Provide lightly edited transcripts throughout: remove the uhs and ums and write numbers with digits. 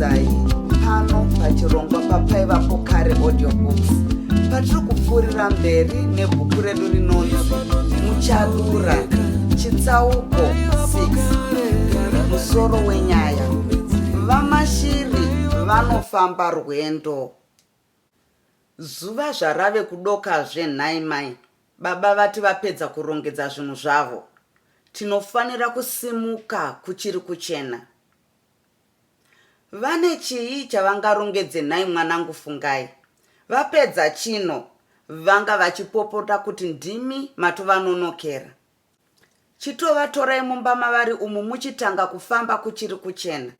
kukudzai pano pachirongwa papaivapo kare audiobooks patiri kupfuurira mberi nebhuku redu rinonzi Muchadura chitsauko 6 musoro wenyaya. Vamashiri vanofamba rwendo. Zuva zvarave kudokazve nhai mai, baba vati vapedza kurongedza zvinhu zvavo. Tinofanira kusimuka kuchiri kuchena. Vane chii chavangarongedze nhai mwanangu Fungai? Vapedza chino, vanga vachipopota kuti ndimi matovanonokera. Chitovatorai mumba mavari umu muchitanga kufamba kuchiri kuchena.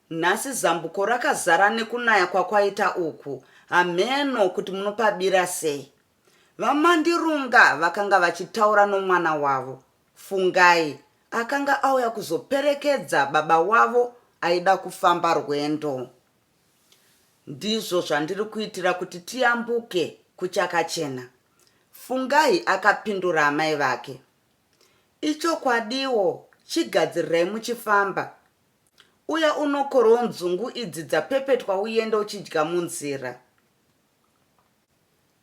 Nhasi zambuko rakazara nekunaya kwakwaita uku, ameno kuti munopabira sei. Vamandirunga vakanga vachitaura nomwana wavo Fungai, akanga auya kuzoperekedza baba wavo aida kufamba rwendo. Ndizvo zvandiri kuitira kuti tiyambuke kuchakachena. Fungai akapindura amai vake. Ichokwadiwo, chigadzirirai muchifamba. Uya unokorawo nzungu idzi dzapepetwa uende uchidya munzira.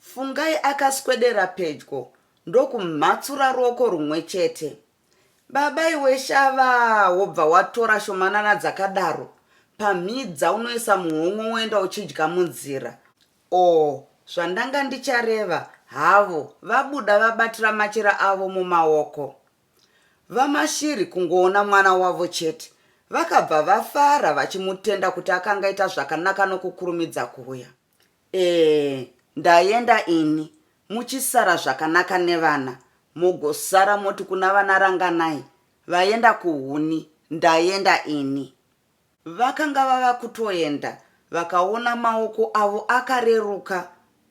Fungai akaswedera pedyo ndokumhatsura ruoko rumwe chete. Baba iwe shava, wobva watora shomanana dzakadaro. Pamhidza unoisa muhomwe uenda uchidya munzira. Zvandanga ndichareva havo vabuda vabatira machira avo mumaoko. Vamashiri kungoona mwana wavo chete, vakabva vafara vachimutenda kuti akanga aita zvakanaka nokukurumidza kuuya. Ndaenda ini, muchisara zvakanaka nevana, mugosara moti kuna vana ranganai, vaenda kuhuni, ndaenda ini. Vakanga vava kutoenda, vakaona maoko avo akareruka,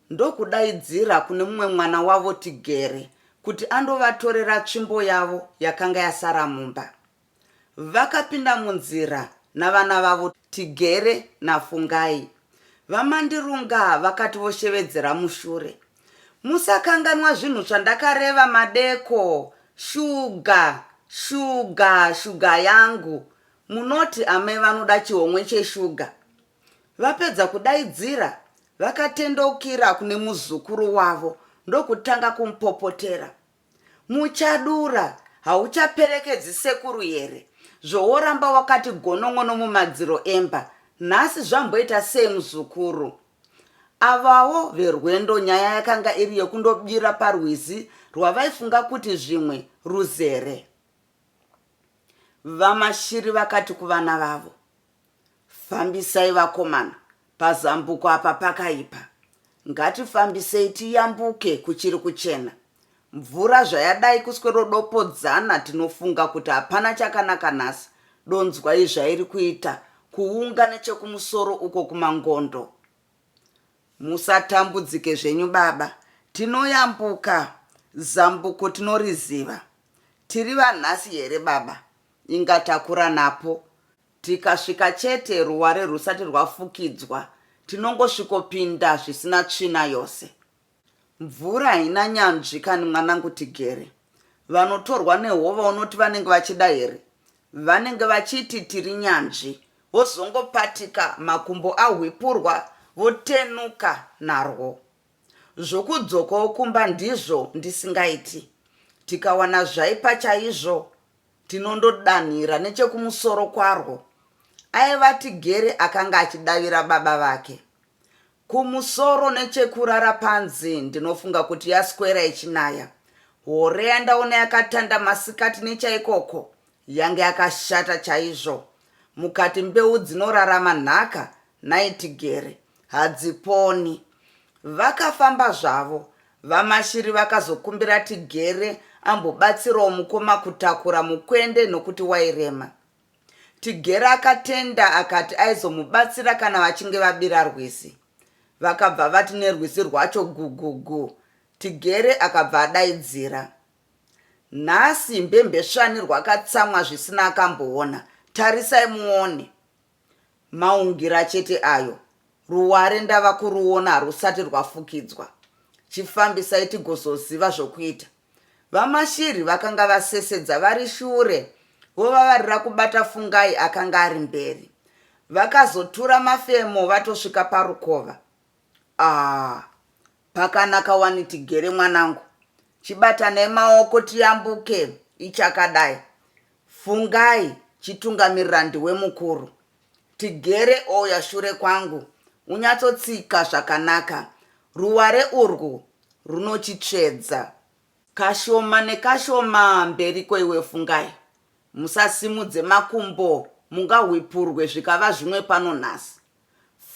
ndokudaidzira kune mumwe mwana wavo Tigere, kuti andovatorera tsvimbo yavo yakanga yasara mumba. Vakapinda munzira navana vavo Tigere naFungai. Vamandirunga vakati voshevedzera mushure. Musakanganwa zvinhu zvandakareva madeko. Shuga yangu. Munoti amai vanoda chihomwe cheshuga. Vapedza kudaidzira, vakatendeukira kune muzukuru wavo ndokutanga kumupopotera. Muchadura, hauchaperekedzi sekuru here. Zvooramba wakati gonongono mumadziro emba, nhasi zvamboita sei muzukuru? Avawo verwendo nyaya yakanga iri yekundobira parwizi rwavaifunga kuti zvimwe ruzere. Vamashiri vakati kuvana vavo, fambisai vakomana, pazambuko apa pakaipa. Ngatifambisei tiyambuke kuchiri kuchena. Mvura zvayadai kuswerodopodzana tinofunga kuti hapana chakanaka nhasi. Donzwai zvairi kuita, kuunga nechekumusoro uko kumangondo. Musatambudzike zvenyu baba, tinoyambuka, zambuko tinoriziva. Tiri vanhasi here baba, ingatakura napo. Tikasvika chete ruware rusati rwafukidzwa, tinongosvikopinda zvisina tsvina yose. Mvura haina nyanzvi kani mwanangu Tigere. Vanotorwa nehova unoti vanenge vachida here. Vanenge vachiti tiri nyanzvi, vozongopatika makumbo ahwipurwa, votenuka narwo. Zvokudzokawo kumba ndizvo ndisingaiti. Tikawana zvaipa chaizvo, tinondodanhira nechekumusoro kwarwo. Aiva Tigere akanga achidavira baba vake. Kumusoro nechekurara panzi ndinofunga kuti yaswera ichinaya. Hore yandaona yakatanda masikati nechaikoko, yange yakashata chaizvo. Mukati mbeu dzinorarama nhaka, nai Tigere, hadziponi. Vakafamba zvavo, vamashiri vakazokumbira Tigere ambobatsirawo mukoma kutakura mukwende nokuti wairema. Tigere akatenda akati aizomubatsira kana vachinge vabira rwizi. Vakabva vati nerwizi rwacho gugugu. Tigere akabva adaidzira. Nhasi mbembesvani rwakatsamwa zvisina akamboona. Tarisai muone. Maungira chete ayo. Ruware ndava kuruona harusati rwafukidzwa. Chifambisai tigozoziva zvokuita. Vamashiri vakanga vasesedza vari shure, vovavarira kubata Fungai akanga ari mberi. Vakazotura mafemo vatosvika parukova. Pakanaka wani tigere mwanangu. Chibatanai maoko tiyambuke ichakadai. Fungai chitungamirira ndiwe mukuru. Tigere oya shure kwangu. Unyatsotsika zvakanaka. Ruware urwu runochitsvedza. Kashoma nekashoma mberi kweiwe Fungai. Musasimudze makumbo mungahwipurwe zvikava zvimwe pano nhasi.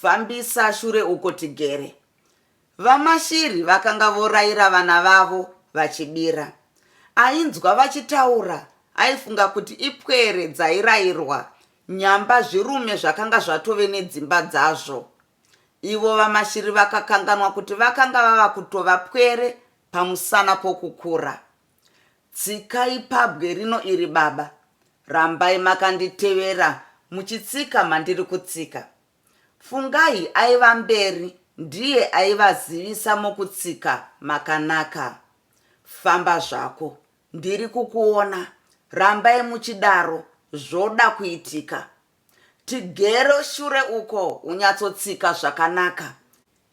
Fambisa shure uko tigere. Vamashiri vakanga vorayira vana vavo vachibira. Ainzwa vachitaura, aifunga kuti ipwere dzairayirwa, nyamba zvirume zvakanga zvatove nedzimba dzazvo. Ivo vamashiri vakakanganwa kuti vakanga vava kutova pwere pamusana pokukura. Tsikai pabwe rino iri baba. Rambai makanditevera muchitsika mandiri kutsika. Fungai aiva mberi, ndiye aivazivisa mokutsika makanaka. Famba zvako, ndiri kukuona. Rambai muchidaro, zvoda kuitika. Tigero shure uko unyatsotsika zvakanaka.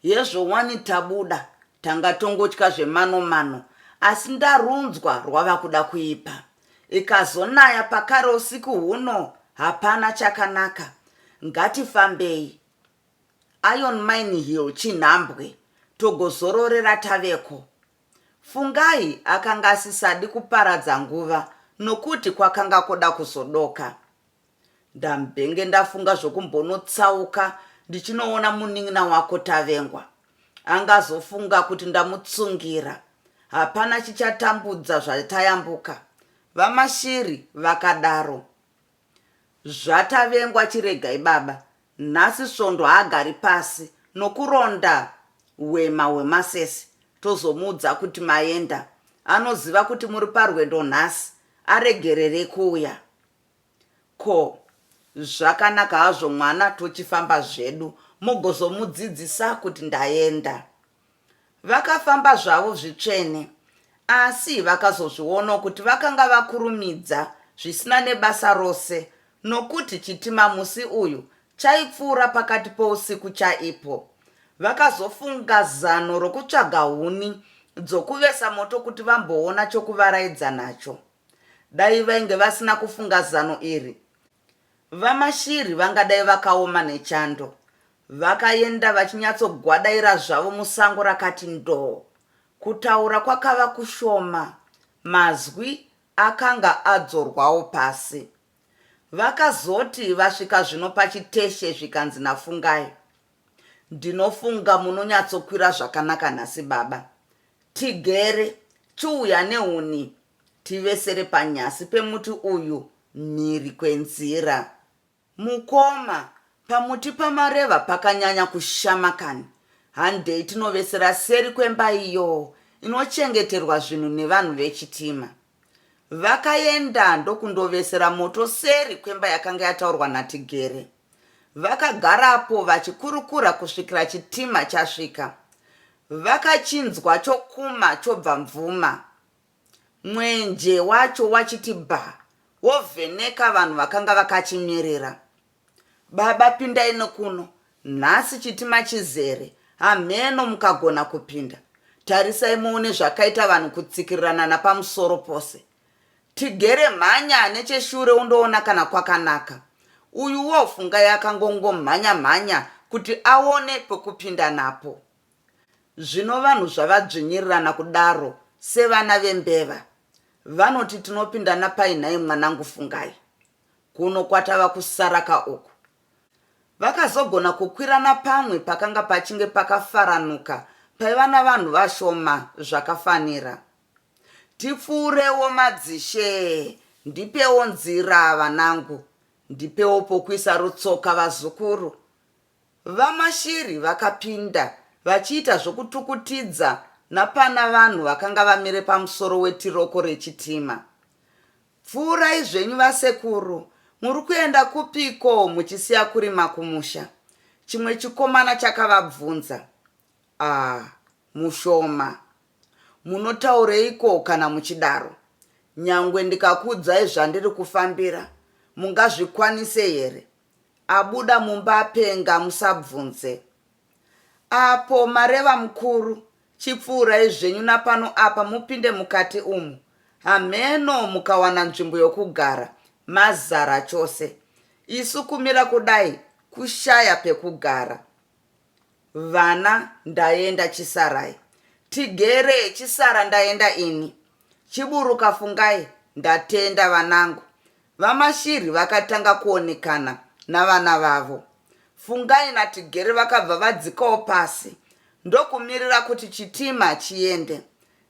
Yezvo wani tabuda, tanga tongotya zvemano-mano, asi ndarunzwa rwava kuda kuipa. Ikazonaya pakare usiku huno, hapana chakanaka. Ngatifambei. Iron Mine Hill chinhambwe, togozororera taveko. Fungai akanga asisadi kuparadza nguva, nokuti kwakanga kuda kuzodoka. Ndambenge ndafunga zvokumbonotsauka ndichinoona munin'ina wako Tavengwa. Angazofunga kuti ndamutsungira. Hapana chichatambudza zvatayambuka. Vamashiri vakadaro. Zvatavengwa chiregai baba. Nhasi svondo haagari pasi nokuronda wema wemasese. Tozomudza kuti maenda. Anoziva kuti muri parwendo nhasi. Aregerere kuuya. Ko, zvakanaka hazvo mwana tochifamba zvedu. Mugozomudzidzisa kuti ndaenda. Vakafamba zvavo zvitsvene. Asi vakazozviona kuti vakanga vakurumidza zvisina nebasa rose. Nokuti chitima musi uyu chaipfuura pakati pousiku chaipo. Vakazofunga zano rokutsvaga huni dzokuvesa moto kuti vamboona chokuvaraidza nacho. Dai vainge vasina kufunga zano iri, vamashiri vangadai vakaoma nechando. Vakaenda vachinyatsogwadaira zvavo musango rakati ndoo. Kutaura kwakava kushoma. Mazwi akanga adzorwawo pasi. Vakazoti vasvika zvino pachiteshe zvikanzi naFungai. Ndinofunga munonyatsokwira zvakanaka nhasi baba. Tigere, chiuya nehuni. Tivesere panyasi pemuti uyu mhiri kwenzira. Mukoma, pamuti pamareva pakanyanya kushamakani. Handei tinovesera seri kwemba iyo inochengeterwa zvinhu nevanhu vechitima. Vakaenda ndokundovesera moto seri kwemba yakanga yataurwa naTigere. Vakagarapo vachikurukura kusvikira chitima chasvika. Vakachinzwa chokuma chobva mvuma. Mwenje wacho wachiti bha, wovheneka vanhu vakanga vakachimirira. Baba, pindai nokuno. Nhasi chitima chizere. Hameno mukagona kupinda. Tarisai muone zvakaita vanhu kutsikirirana napamusoro pose. Tigere mhanya necheshure undoona kana kwakanaka. Uyuwo Fungai akangongomhanya kuti aone pekupinda napo. Zvino vanhu zvavadzvinyirirana kudaro sevana vembeva. Vanoti tinopinda napainhai mwanangu Fungai. Kuno kwatava kusaraka uku. Vakazogona kukwirana pamwe pakanga pachinge pakafaranuka paiva navanhu vashoma zvakafanira. Tipfuurewo madzishe, ndipewo nzira vanangu, ndipewo pokuisa rutsoka vazukuru. Vamashiri vakapinda vachiita zvokutukutidza napana vanhu vakanga vamire pamusoro wetiroko rechitima. Pfuurai zvenyu vasekuru, muri kuenda kupiko muchisiya kurima kumusha? Chimwe chikomana chakavabvunza. Mushoma. Munotaureiko kana muchidaro? Nyangwe ndikakuudzai zvandiri kufambira, mungazvikwanise here? abuda mumba apenga musabvunze. Apo mareva mukuru, chipfuurai zvenyu napano apa mupinde mukati umu. Hameno mukawana nzvimbo yokugara, mazara chose. Isu kumira kudai, kushaya pekugara. Vana ndaenda Chisarai. Tigere Chisara ndaenda ini. Chiburuka fungai, ndatenda vanangu. Vamashiri vakatanga kuonekana navana vavo. Fungai na Tigere vakabva vadzikawo pasi. Ndokumirira kuti chitima chiende.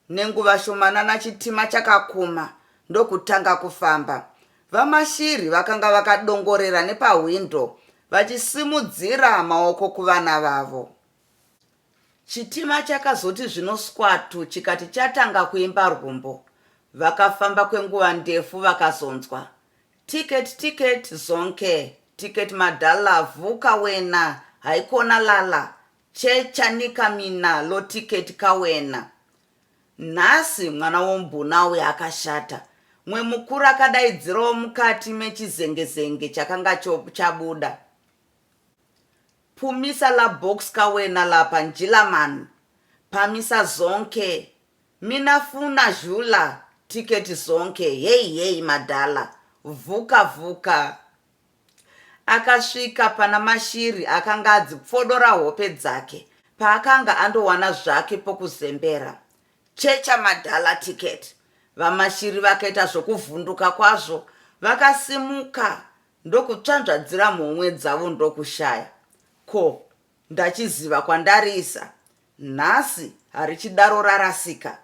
Nenguva shomanana chitima chakakuma, ndokutanga kufamba. Vamashiri vakanga vakadongorera nepahwindo, vachisimudzira maoko kuvana vavo. Chitima chakazoti zvinoswatu chikati chatanga kuimba rwumbo. Vakafamba kwenguva ndefu vakazonzwa. Ticket zonke, ticket madhala vuka wena, haikona lala, chechanika mina lo ticket kawena. Nhasi mwana wombuna uya akashata. Mwe mukuru akadaidzirawo mukati mechizengezenge chakanga chabuda. Pumisa la box kawena lapa njilaman. Pamisa zonke. Minafuna jula. Tiketi zonke. Hey madala. Vuka. Akasvika pana mashiri akanga adzipfodora hope dzake. Paakanga andowana zvake pokuzembera. Checha madhala tiketi. Vamashiri vakaita zvokuvhunduka kwazvo. Vakasimuka. Ndokutsvanzvadzira mhomwe dzavo ndokushaya. Ko, ndachiziva kwandarisa. Nhasi harichidaro rarasika.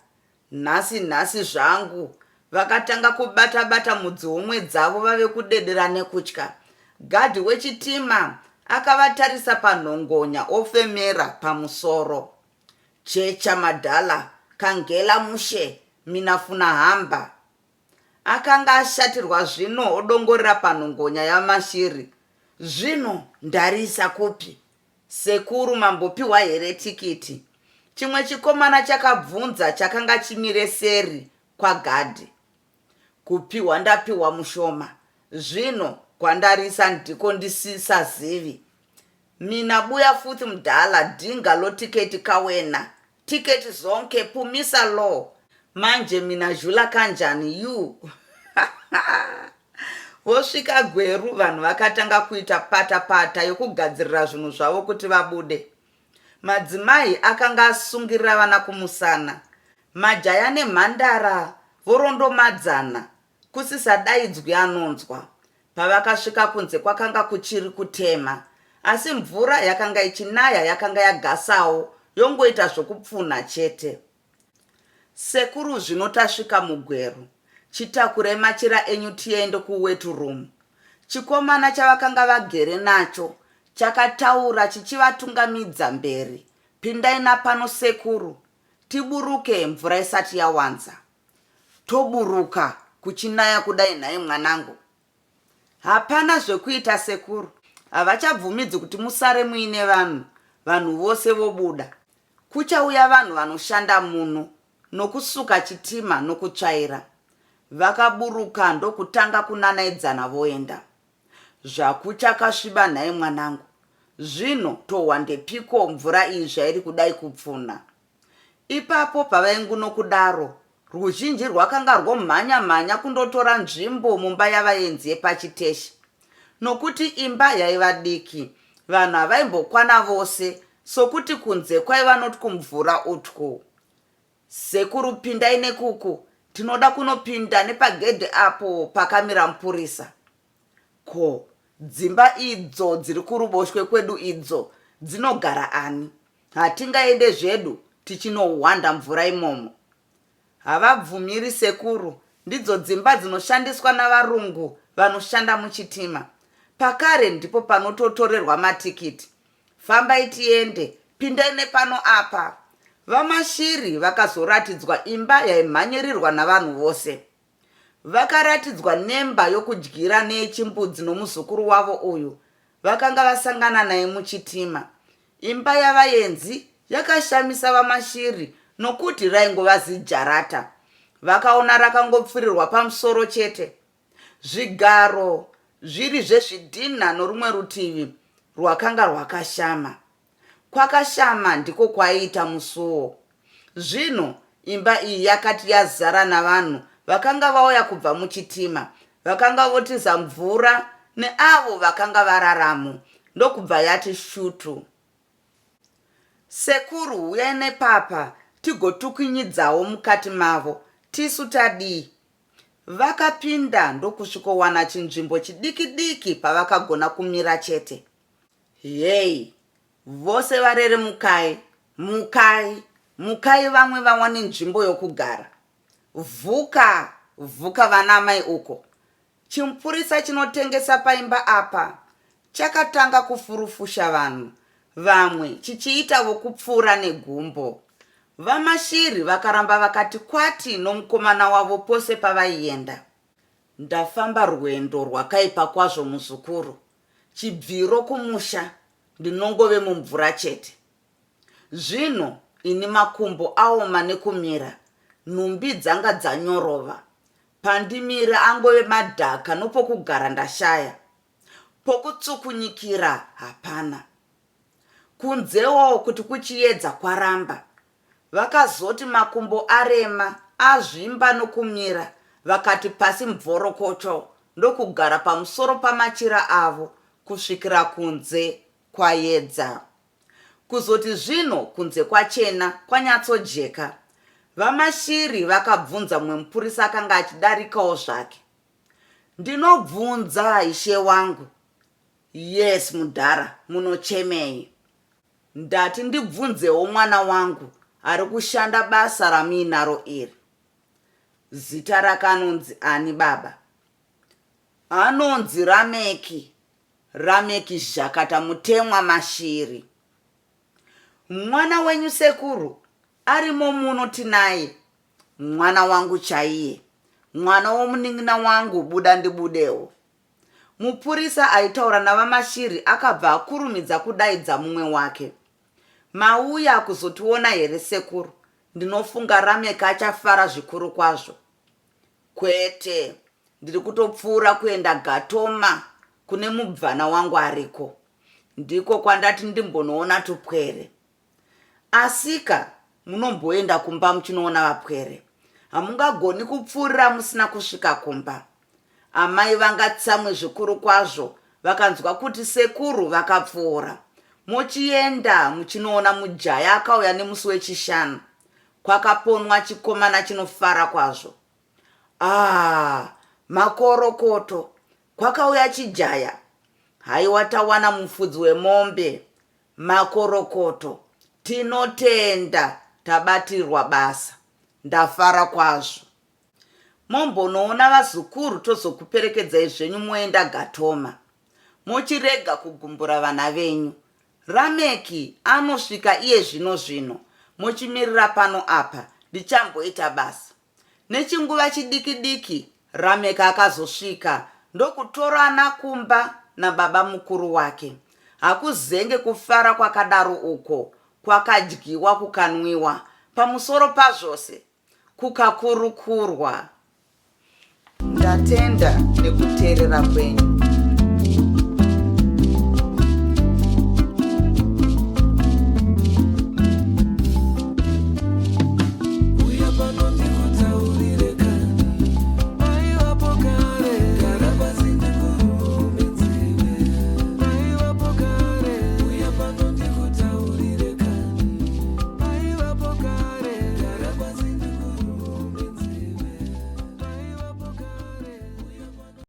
Nhasi zvangu. Vakatanga kubata mudzi womwe dzavo vave kudedera nekutya. Gadhi wechitima akavatarisa panhongonya ofemera pamusoro. Checha madhala, kangela mushe, minafuna hamba. Akanga ashatirwa zvino odongorera panhongonya yamashiri. Zvino ndarisa kupi? Sekuru mambopiwa here tikiti? Chimwe chikomana chakabvunza chakanga chimire seri kwaGadhi. Kupiwa ndapiwa mushoma. Zvino kwandarisa ndiko ndisisazivi. Mina buya futi mudhala dhinga lo tiketi kawena. Tiketi zonke pumisa lo. Manje mina jula kanjani yu. Vosvika Gweru vanhu vakatanga kuita pata yokugadzirira zvinhu zvavo kuti vabude. Madzimai akanga asungirira vana kumusana. Majaya nemhandara vorondomadzana. Kusisadaidzwi anonzwa. Pavakasvika kunze kwakanga kuchiri kutema. Asi mvura yakanga ichinaya yakanga yagasawo, yongoita zvokupfunha chete. Sekuru zvino tasvika muGweru. Chitakurei machira enyu tiende kuwaiting room. Chikomana chavakanga vagere nacho chakataura chichivatungamidza mberi. Pindai napano sekuru. Tiburuke mvura isati yawanza. Toburuka kuchinaya kudai nhaye mwanangu. Hapana zvekuita sekuru. Havachabvumidzi kuti musare muine vanhu vose vobuda. Kuchauya vanhu vanoshanda muno, nokusuka chitima nokutsvaira. Vakaburuka ndokutanga kunanaidzana voenda. Zvakuchakasviba nhaye mwanangu. Zvino tohwandepiko mvura iyi zvairi kudai kupfunha. Ipapo pavaingunokudaro, ruzhinji rwakanga rwomhanya kundotora nzvimbo mumba yavaenzi yepachiteshi. Nokuti imba yaiva diki, vanhu havaimbokwana vose, sokuti kunze kwaiva noti kumvura utku. Sekuru pindai nekuku, tinoda kunopinda nepagedhe apo pakamira mupurisa. Ko, dzimba idzo dziri kuruboshwe kwedu idzo, dzinogara ani? Hatingaende zvedu, tichinohwanda mvura imomo. Havabvumiri sekuru, ndidzo dzimba dzinoshandiswa navarungu vanoshanda muchitima. Pakare ndipo panototorerwa matikiti. Fambai tiende, pindai nepano apa. Vamashiri vakazoratidzwa imba yaimhanyirirwa navanhu vose. Vakaratidzwa nemba yokudyira neyechimbudzi nomuzukuru wavo uyu. Vakanga vasangana naye muchitima. Imba yavaenzi yakashamisa vamashiri nokuti raingova zijarata. Vakaona rakangopfirirwa pamusoro chete. Zvigaro, zviri zvezvidhina norumwe rutivi rwakanga rwakashama. Kwakashama ndiko kwaiita musuwo. Zvino imba iyi yakati yazara navanhu vakanga vauya kubva muchitima, vakanga votiza mvura neavo vakanga vararamo, ndokubva yati shutu. Sekuru, uyai nepapa tigotukunyidzawo mukati mavo, tisu tadii. Vakapinda ndokusvikowana chinzvimbo chidiki-diki pavakagona kumira chete. Hei, vose varere mukai, mukai, mukai vamwe vawane nzvimbo yokugara. Vhuka, vhuka vanamai uko. Chimpurisa chinotengesa paimba apa chakatanga kufurufusha vanhu, vamwe chichiita vokupfuura negumbo. Vamashiri vakaramba vakati kwati nomukomana wavo pose pavaienda. Ndafamba rwendo rwakaipa kwazvo muzukuru. Chibviro kumusha ndinongove mumvura chete. Zvino ini makumbo aoma nekumira, nhumbi dzanga dzanyorova. Pandimira angove madhaka nopokugara ndashaya. Pokutsukunyikira hapana. Kunzewo kuti kuchiedza kwaramba. Vakazoti makumbo arema, azvimba nokumira, vakati pasi mvhorokocho ndokugara pamusoro pamachira avo kusvikira kunze kwaedza. Kuzoti zvino kunze kwachena kwanyatsojeka. Vamashiri vakabvunza mumwe mupurisa akanga achidarikawo zvake. Ndinobvunza ishe wangu. Yes, mudhara, munochemei? Ndati ndibvunzewo mwana wangu ari kushanda basa ramuinaro iri. Zita rake anonzi ani baba? Anonzi Rameki. Rameki Zhakata mutemwa mashiri. Mwana wenyu sekuru arimo muno tinaye? Mwana wangu chaiye, mwana womunin'ina wangu buda ndibudewo. Mupurisa aitaura navamashiri akabva akurumidza kudaidza mumwe wake. Mauya kuzotiona here sekuru? Ndinofunga Rameki achafara zvikuru kwazvo. Kwete, ndiri kutopfuura kuenda Gatoma kune mubvana wangu ariko. Ndiko kwandati ndimbonoona tupwere. Asika, munomboenda kumba muchinoona vapwere. Hamungagoni kupfuurira musina kusvika kumba. Amai vangatsamwe zvikuru kwazvo vakanzwa kuti sekuru vakapfuura. Mochienda muchinoona mujaya akauya nemusi wechishanu. Kwakaponwa chikomana chinofara kwazvo. Makorokoto, kwakauya chijaya. Haiwa tawana mufudzi wemombe. Makorokoto, tinotenda tabatirwa basa. Ndafara kwazvo. Mombonoona vazukuru tozokuperekedzai zvenyu moenda Gatoma. Mochirega kugumbura vana venyu. Rameki anosvika iye zvino. Mochimirira pano apa, ndichamboita basa. Nechinguva chidiki-diki, Rameki akazosvika ndokutora anakumba nababa mukuru wake. Hakuzenge kufara kwakadaro uko, kwakadyiwa kukanwiwa, pamusoro pazvose kukakurukurwa. Ndatenda nekuteerera kwenyu.